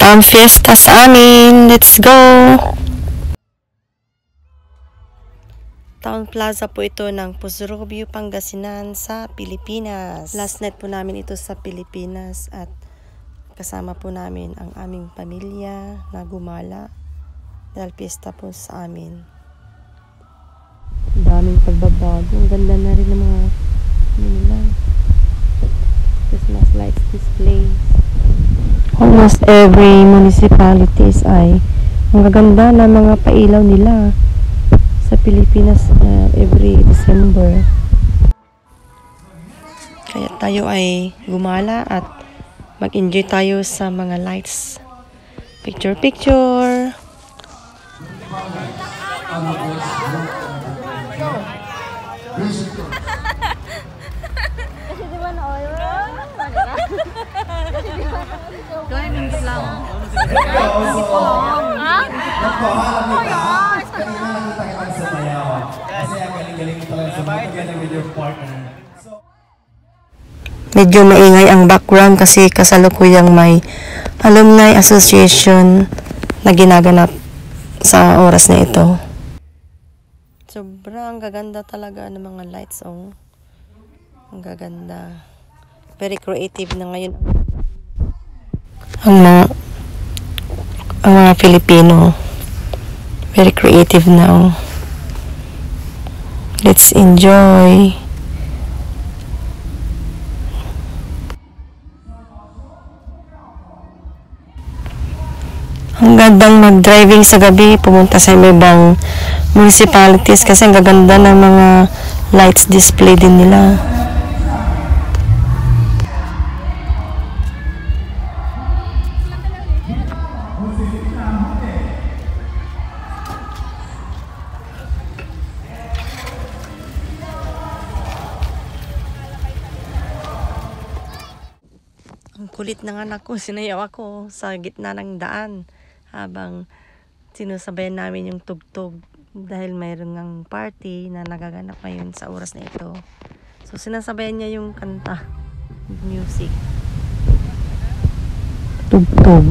Town Fiesta sa amin. Let's go! Town Plaza po ito ng Pusurubio, Pangasinan sa Pilipinas. Last night po namin ito sa Pilipinas at kasama po namin ang aming pamilya na gumala dahil fiesta po sa amin. Daming pagbabago. Ang ganda na rin ng mga Christmas lights display. Almost every municipalities ay magaganda na mga pailaw nila sa Pilipinas every December. Kaya tayo ay gumala at mag-enjoy tayo sa mga lights. Picture, picture! Medyo maingay ang background kasi kasalukuyang may alumni association na ginaganap sa oras na ito. Sobrang gaganda talaga ng mga lights, oh. Ang gaganda. Very creative na ngayon ang mga Filipino. Very creative now. Let's enjoy. Ang gandang mag-driving sa gabi, pumunta sa ibang municipalities kasi ang gaganda ng mga lights display din nila. Ang kulit ng anak ko, sinayaw ako sa gitna ng daan habang sinusabayan namin yung tugtog dahil mayroon ng party na nagaganap ngayon sa oras na ito. So sinasabayan niya yung kanta, music, tugtog.